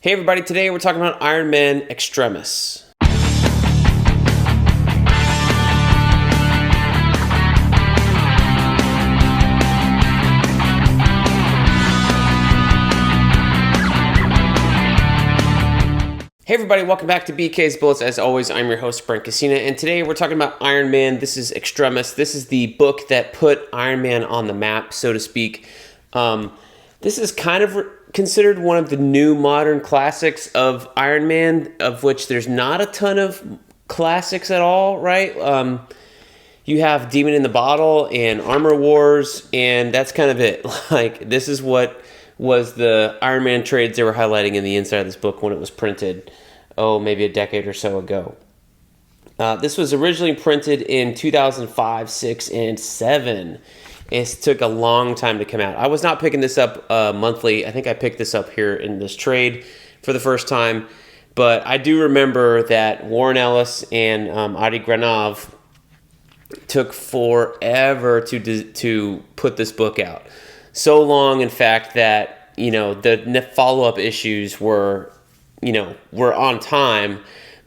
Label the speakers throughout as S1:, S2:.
S1: Hey everybody, today we're talking about Iron Man Extremis. Hey everybody, welcome back to BK's Bullets. As always, I'm your host, Brent and today we're talking about Iron Man. This is Extremis. This is the book that put Iron Man on the map, so to speak. This is kind of considered one of the new modern classics of Iron Man, of which there's not a ton of classics at all, right? You have Demon in the Bottle and Armor Wars, and that's kind of it. Like, this is what was the Iron Man trades they were highlighting in the inside of this book when it was printed, maybe a decade or so ago. This was originally printed in 2005, 6, and 7. It took a long time to come out. I was not picking this up monthly. I think I picked this up here in this trade for the first time. But I do remember that Warren Ellis and Adi Granov took forever to put this book out. So long, in fact, that the follow-up issues were on time,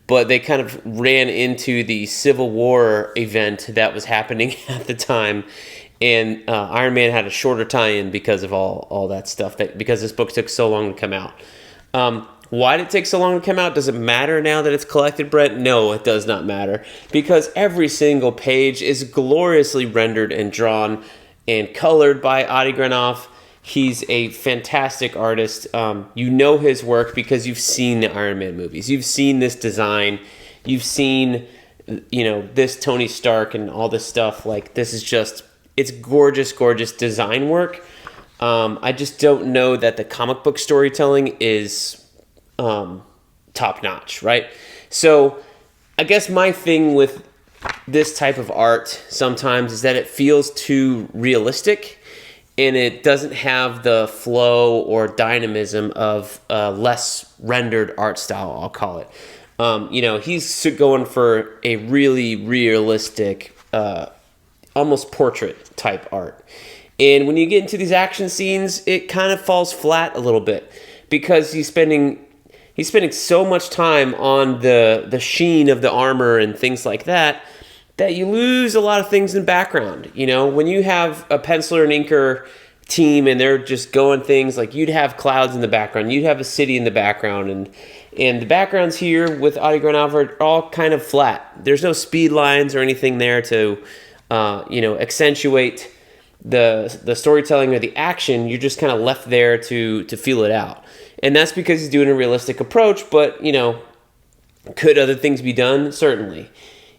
S1: but they kind of ran into the Civil War event that was happening at the time. And Iron Man had a shorter tie-in because of all that stuff, because this book took so long to come out. Why did it take so long to come out? Does it matter now that it's collected, Brent? No, it does not matter, because every single page is gloriously rendered and drawn and colored by Adi Granov. He's a fantastic artist. You know his work because you've seen the Iron Man movies. You've seen this design. You've seen, this Tony Stark and all this stuff. Like, this is just... It's gorgeous, gorgeous design work. I just don't know that the comic book storytelling is top-notch, right? So I guess my thing with this type of art sometimes is that it feels too realistic, and it doesn't have the flow or dynamism of less rendered art style, I'll call it. He's going for a really realistic almost portrait type art. And when you get into these action scenes, it kind of falls flat a little bit because he's spending so much time on the sheen of the armor and things like that you lose a lot of things in the background. When you have a penciler and inker team and they're just going things, like, you'd have clouds in the background, you'd have a city in the background, and the backgrounds here with Adi Granov are all kind of flat. There's no speed lines or anything there to accentuate the storytelling or the action. You're just kind of left there to feel it out. And that's because he's doing a realistic approach, but, could other things be done? Certainly.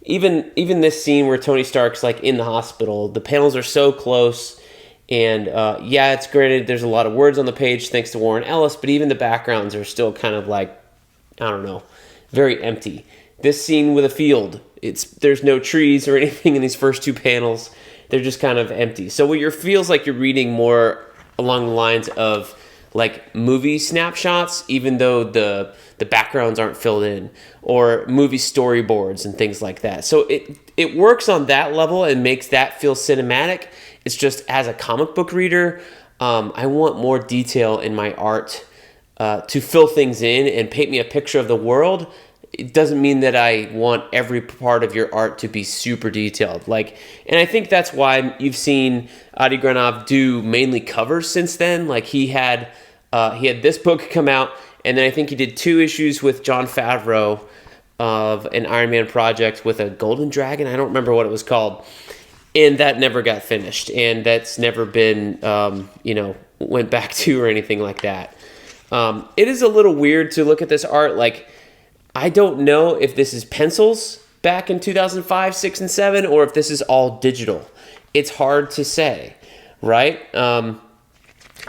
S1: Even this scene where Tony Stark's, like, in the hospital, the panels are so close, and, it's granted there's a lot of words on the page thanks to Warren Ellis, but even the backgrounds are still kind of, like, I don't know, very empty. This scene with a field, there's no trees or anything in these first two panels. They're just kind of empty. So it feels like you're reading more along the lines of, like, movie snapshots, even though the backgrounds aren't filled in, or movie storyboards and things like that. So it works on that level and makes that feel cinematic. It's just, as a comic book reader, I want more detail in my art to fill things in and paint me a picture of the world. It doesn't mean that I want every part of your art to be super detailed. And I think that's why you've seen Adi Granov do mainly covers since then. Like, he had this book come out, and then I think he did 2 issues with Jon Favreau of an Iron Man project with a golden dragon. I don't remember what it was called. And that never got finished. And that's never been, went back to or anything like that. It is a little weird to look at this art. Like, I don't know if this is pencils back in 2005, 6, and 7, or if this is all digital. It's hard to say, right?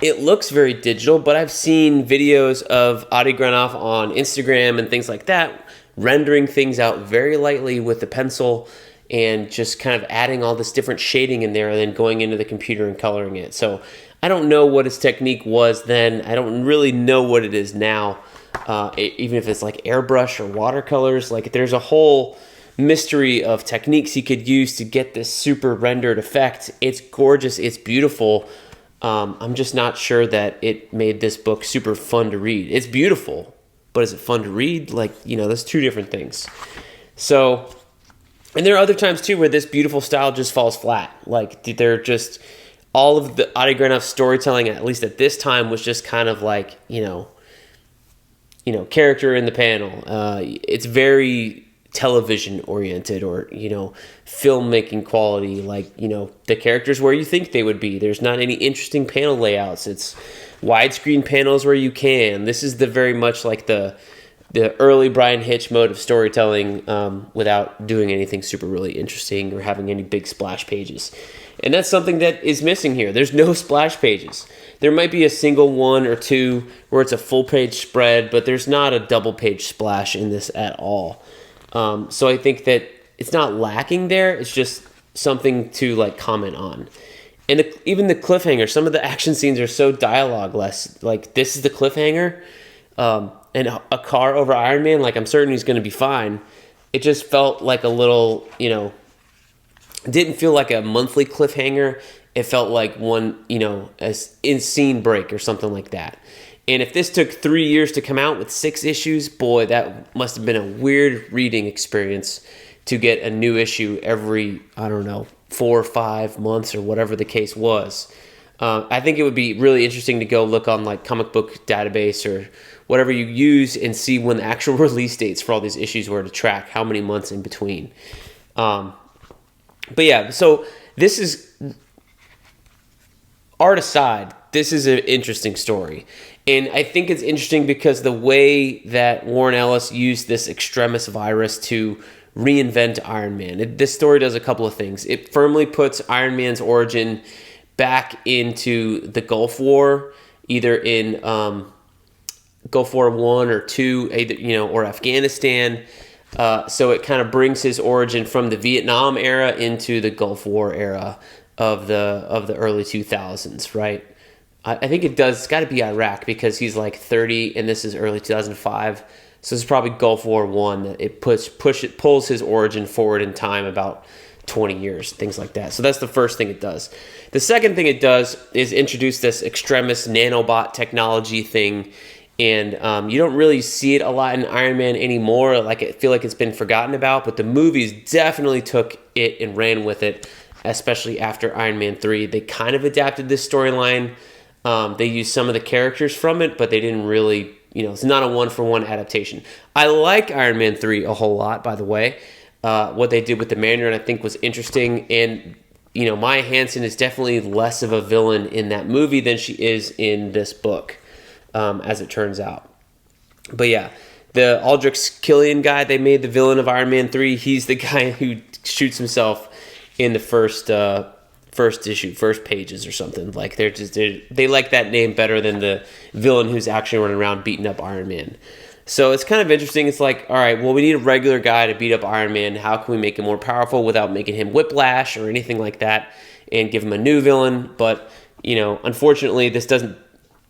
S1: It looks very digital, but I've seen videos of Adi Granov on Instagram and things like that, rendering things out very lightly with the pencil and just kind of adding all this different shading in there and then going into the computer and coloring it. So I don't know what his technique was then. I don't really know what it is now. Even if it's like airbrush or watercolors, like, there's a whole mystery of techniques he could use to get this super rendered effect. It's gorgeous. It's beautiful. I'm just not sure that it made this book super fun to read. It's beautiful. but is it fun to read? Like, that's two different things. So, and there are other times too where this beautiful style just falls flat. Like, they're just, all of the Adi Granov storytelling, at least at this time, was just kind of like, character in the panel. It's very television oriented, or filmmaking quality. Like, the characters where you think they would be. There's not any interesting panel layouts. It's widescreen panels where you can. This is the very much like the early Brian Hitch mode of storytelling, without doing anything super really interesting or having any big splash pages. And that's something that is missing here. There's no splash pages. There might be a single one or two where it's a full page spread, but there's not a double page splash in this at all. So I think that it's not lacking there. It's just something to like comment on. And even the cliffhanger, some of the action scenes are so dialogue-less. Like, this is the cliffhanger, and a car over Iron Man, like, I'm certain he's going to be fine. It just felt like a little, didn't feel like a monthly cliffhanger. It felt like one, as in-scene break or something like that. And if this took 3 years to come out with 6 issues, boy, that must have been a weird reading experience to get a new issue every, 4 or 5 months or whatever the case was. I think it would be really interesting to go look on like Comic Book Database or whatever you use and see when the actual release dates for all these issues were, to track how many months in between. But yeah, so this is, art aside, this is an interesting story. And I think it's interesting because the way that Warren Ellis used this extremis virus to reinvent Iron Man. This story does a couple of things. It firmly puts Iron Man's origin back into the Gulf War, either in Gulf War 1 or 2, or Afghanistan. So it kind of brings his origin from the Vietnam era into the Gulf War era of the early 2000s, right? I think it's got to be Iraq, because he's like 30 and this is early 2005. So it's probably Gulf War 1 that it pulls his origin forward in time about 20 years, things like that. So that's the first thing it does. The second thing it does is introduce this extremis nanobot technology thing. And you don't really see it a lot in Iron Man anymore. Like, I feel like it's been forgotten about, but the movies definitely took it and ran with it, especially after Iron Man 3. They kind of adapted this storyline. They used some of the characters from it, but they didn't really, it's not a one-for-one adaptation. I like Iron Man 3 a whole lot, by the way. What they did with the Mandarin, I think, was interesting. And, Maya Hansen is definitely less of a villain in that movie than she is in this book, as it turns out. But yeah, the Aldrich Killian guy they made the villain of Iron Man 3, he's the guy who shoots himself in the first issue, first pages or something. Like, they like that name better than the villain who's actually running around beating up Iron Man. So it's kind of interesting. It's like, all right, well, we need a regular guy to beat up Iron Man. How can we make him more powerful without making him Whiplash or anything like that, and give him a new villain? But, unfortunately, this doesn't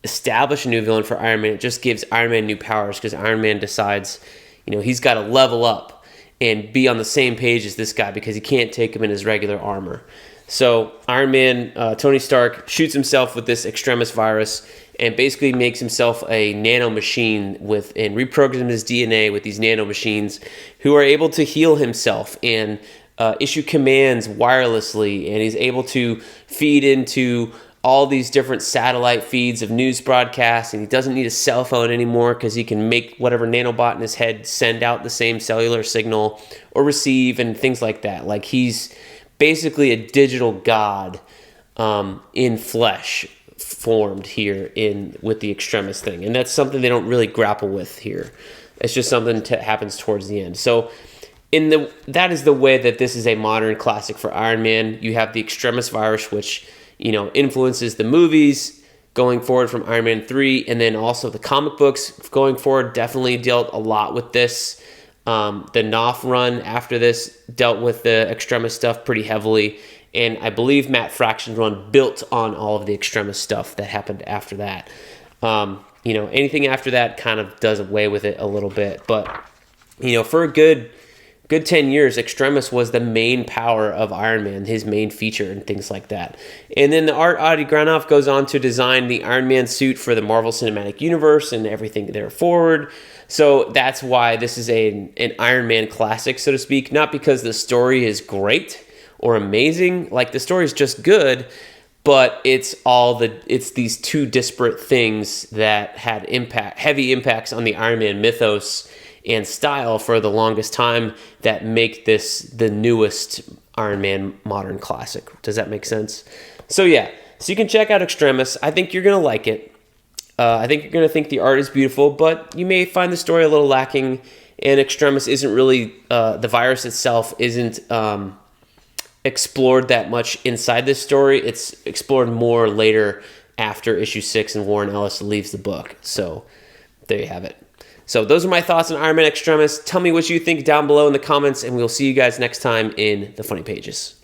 S1: establish a new villain for Iron Man. It just gives Iron Man new powers, because Iron Man decides, he's got to level up and be on the same page as this guy, because he can't take him in his regular armor. So Iron Man, Tony Stark, shoots himself with this extremis virus and basically makes himself a nano machine and reprograms his DNA with these nano machines who are able to heal himself and issue commands wirelessly, and he's able to feed into all these different satellite feeds of news broadcasts, and he doesn't need a cell phone anymore because he can make whatever nanobot in his head send out the same cellular signal or receive and things like that. Like, he's basically a digital god in flesh formed here with the extremis thing. And that's something they don't really grapple with here. It's just something that happens towards the end. So that is the way that this is a modern classic for Iron Man. You have the extremis virus, which influences the movies going forward from Iron Man 3, and then also the comic books going forward definitely dealt a lot with this. The Knopf run after this dealt with the extremis stuff pretty heavily, and I believe Matt Fraction's run built on all of the extremis stuff that happened after that. Anything after that kind of does away with it a little bit, but for a good good 10 years, Extremis was the main power of Iron Man, his main feature and things like that. And then the art Adi Granoff goes on to design the Iron Man suit for the Marvel Cinematic Universe and everything there forward. So that's why this is an Iron Man classic, so to speak. Not because the story is great or amazing. Like, the story is just good, but it's these two disparate things that had heavy impacts on the Iron Man mythos and style for the longest time that make this the newest Iron Man modern classic. Does that make sense? So yeah, so you can check out Extremis. I think you're going to like it. I think you're going to think the art is beautiful, but you may find the story a little lacking, and Extremis isn't really, the virus itself isn't explored that much inside this story. It's explored more later after issue 6 and Warren Ellis leaves the book. So there you have it. So those are my thoughts on Iron Man Extremis. Tell me what you think down below in the comments, and we'll see you guys next time in the Funny Pages.